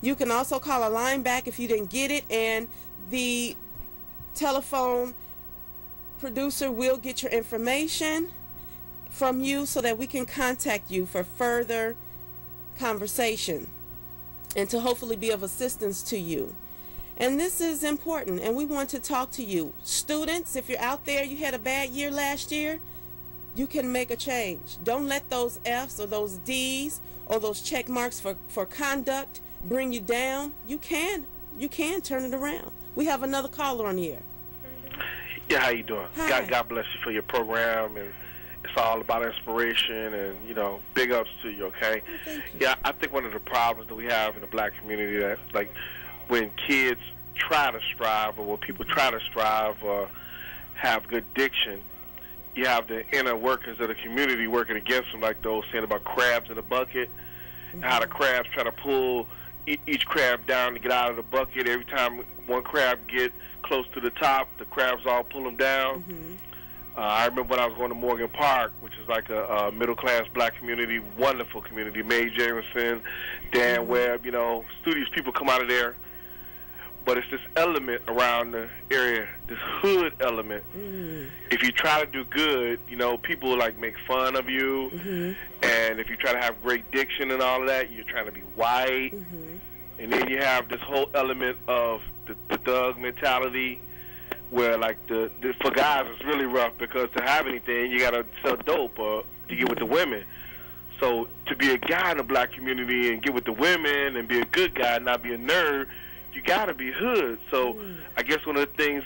You can also call a line back if you didn't get it, and the telephone producer will get your information from you so that we can contact you for further conversation and to hopefully be of assistance to you. And this is important, and we want to talk to you. Students, if you're out there, you had a bad year last year, you can make a change. Don't let those F's or those D's or those check marks for conduct bring you down. You can turn it around. We have another caller on the air. Yeah, how you doing? Hi. God bless you for your program, and it's all about inspiration, and big ups to you. Okay. Oh, thank you. Yeah, I think one of the problems that we have in the black community, that like when kids try to strive, or when people try to strive or have good diction, you have the inner workings of the community working against them, like those saying about crabs in a bucket, and how the crabs try to pull each crab down to get out of the bucket. Every time one crab get close to the top, the crabs all pull them down. I remember when I was going to Morgan Park, which is like a middle-class black community, wonderful community. Mae Jameson, Dan Webb, studious people come out of there. But it's this element around the area, this hood element. If you try to do good, people like make fun of you. And if you try to have great diction and all of that, you're trying to be white. And then you have this whole element of the thug mentality, where like for guys it's really rough, because to have anything you gotta sell dope or to get with the women. So to be a guy in the black community and get with the women and be a good guy and not be a nerd, you gotta be hood. So I guess one of the things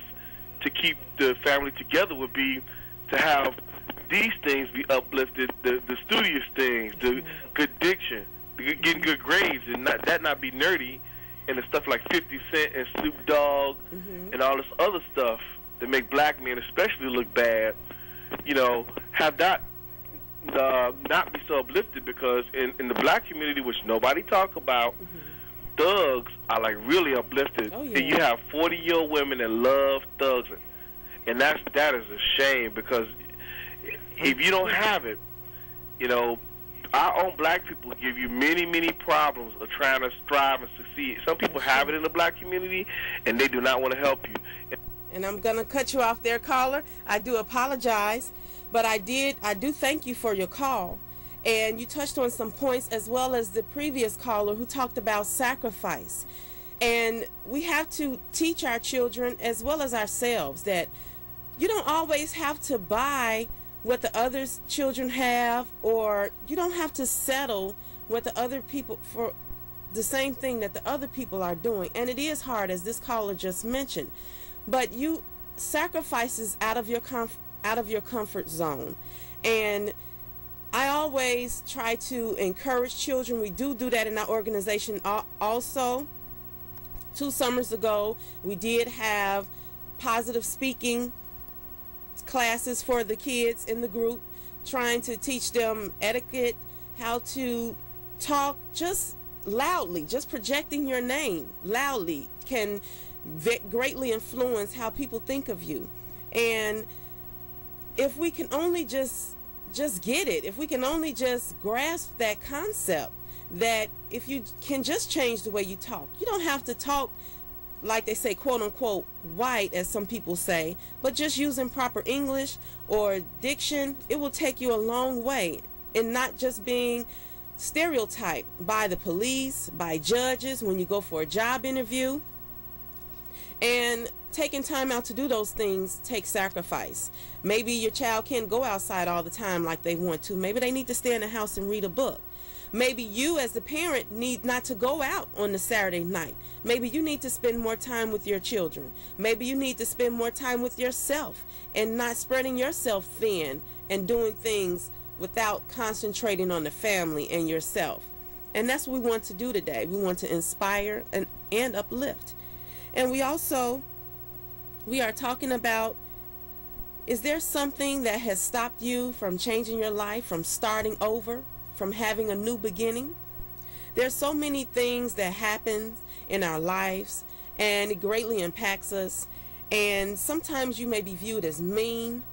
to keep the family together would be to have these things be uplifted, the studious things, the good diction, getting good grades, and not be nerdy, and the stuff like 50 Cent and Snoop Dogg and all this other stuff that make black men especially look bad, have that not be so uplifted, because in the black community, which nobody talk about, thugs are like really uplifted. Oh, yeah. And you have 40-year-old women that love thugs, and that is a shame, because if you don't have it, our own black people give you many, many problems of trying to strive and succeed. Some people have it in the black community, and they do not want to help you. And I'm going to cut you off there, caller. I do apologize, but I do thank you for your call. And you touched on some points, as well as the previous caller who talked about sacrifice. And we have to teach our children, as well as ourselves, that you don't always have to buy what the other children have, or you don't have to settle what the other people for the same thing that the other people are doing. And it is hard, as this caller just mentioned, but you sacrifices out of your comfort zone. And I always try to encourage children. We do that in our organization also. 2 summers ago, we did have positive speaking classes for the kids in the group, trying to teach them etiquette, how to talk just loudly. Just projecting your name loudly can greatly influence how people think of you. And if we can only just get it, if we can only just grasp that concept, that if you can just change the way you talk, you don't have to talk like they say, quote unquote, white, as some people say, but just using proper English or diction, it will take you a long way in not just being stereotyped by the police, by judges when you go for a job interview. And taking time out to do those things takes sacrifice. Maybe your child can't go outside all the time like they want to. Maybe they need to stay in the house and read a book. Maybe you as the parent need not to go out on the Saturday night. Maybe you need to spend more time with your children. Maybe you need to spend more time with yourself and not spreading yourself thin and doing things without concentrating on the family and yourself. And that's what we want to do today. We want to inspire and uplift. And we are talking about, is there something that has stopped you from changing your life, from starting over, from having a new beginning? There's so many things that happen in our lives, and it greatly impacts us. And sometimes you may be viewed as mean,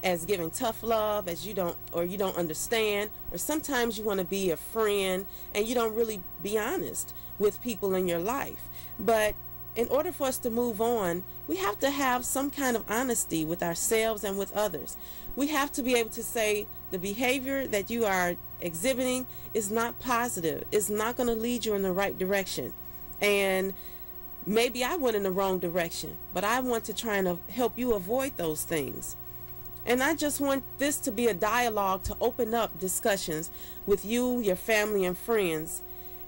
as giving tough love, as you don't understand, or sometimes you want to be a friend and you don't really be honest with people in your life. But in order for us to move on, we have to have some kind of honesty with ourselves and with others. We have to be able to say the behavior that you are exhibiting is not positive. It's not going to lead you in the right direction. And maybe I went in the wrong direction, but I want to try and help you avoid those things. And I just want this to be a dialogue to open up discussions with you, your family, and friends,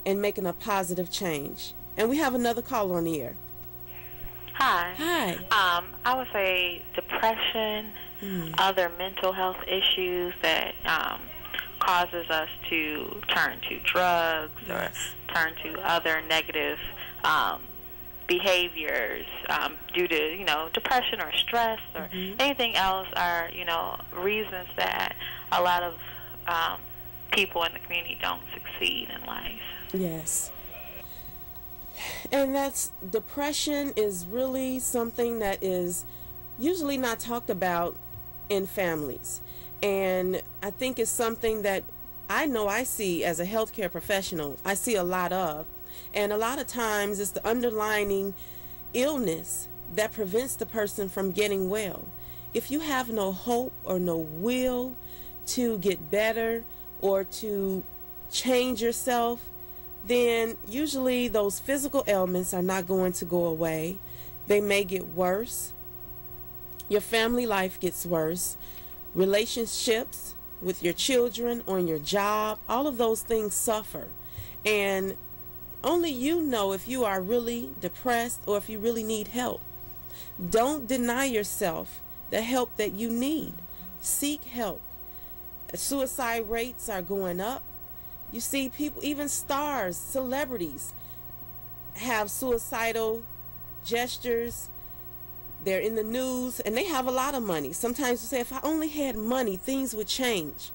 and making a positive change. And we have another caller on the air. Hi. Hi. I would say depression, other mental health issues that causes us to turn to drugs or turn to other negative behaviors due to, depression or stress or anything else are, reasons that a lot of people in the community don't succeed in life. Yes. And depression is really something that is usually not talked about in families. And I think it's something that I know I see as a healthcare professional, I see a lot of. And a lot of times it's the underlying illness that prevents the person from getting well. If you have no hope or no will to get better or to change yourself, then usually those physical ailments are not going to go away. They may get worse. Your family life gets worse. Relationships with your children, on your job, all of those things suffer. And only you know if you are really depressed or if you really need help. Don't deny yourself the help that you need. Seek help. Suicide rates are going up. You see people, even stars, celebrities, have suicidal gestures. They're in the news and they have a lot of money. Sometimes you say, if I only had money, things would change.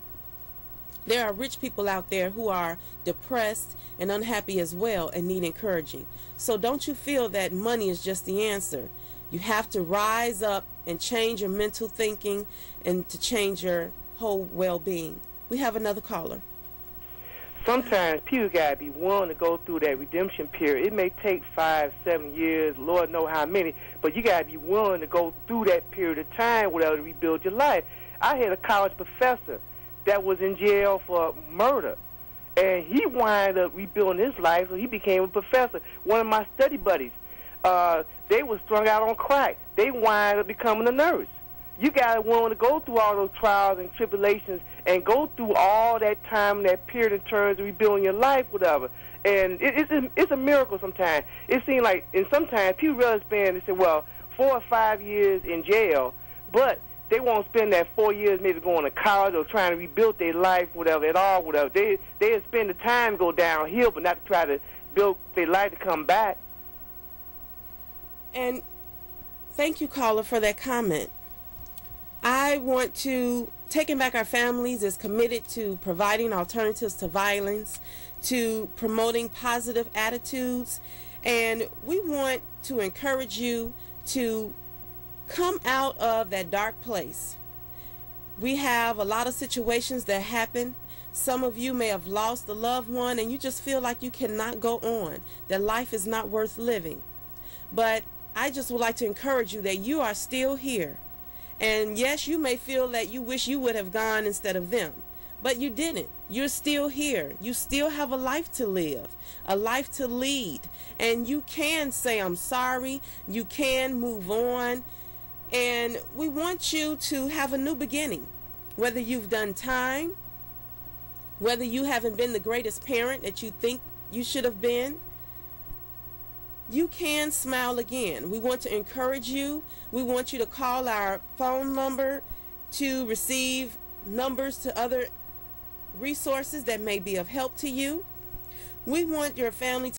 There are rich people out there who are depressed and unhappy as well and need encouraging. So don't you feel that money is just the answer. You have to rise up and change your mental thinking and to change your whole well-being. We have another caller. Sometimes people got to be willing to go through that redemption period. It may take 5, 7 years, Lord know how many, but you got to be willing to go through that period of time without to rebuild your life. I had a college professor that was in jail for murder, and he wound up rebuilding his life, so he became a professor. One of my study buddies, they were strung out on crack. They wound up becoming a nurse. You got to willing to go through all those trials and tribulations and go through all that time, that period in terms of rebuilding your life, whatever. And it's a miracle sometimes. It seems like, and sometimes people really spend, they say, well, 4 or 5 years in jail, but they won't spend that 4 years maybe going to college or trying to rebuild their life, whatever, at all, whatever. They'll spend the time to go downhill, but not to try to build their life to come back. And thank you, caller, for that comment. I want to, Taking Back Our Families is committed to providing alternatives to violence, to promoting positive attitudes, and we want to encourage you to come out of that dark place. We have a lot of situations that happen. Some of you may have lost a loved one and you just feel like you cannot go on, that life is not worth living. But I just would like to encourage you that you are still here. And yes, you may feel that you wish you would have gone instead of them, but you didn't. You're still here. You still have a life to live, a life to lead. And you can say, I'm sorry. You can move on. And we want you to have a new beginning. Whether you've done time, whether you haven't been the greatest parent that you think you should have been, you can smile again. We want to encourage you. We want you to call our phone number to receive numbers to other resources that may be of help to you. We want your family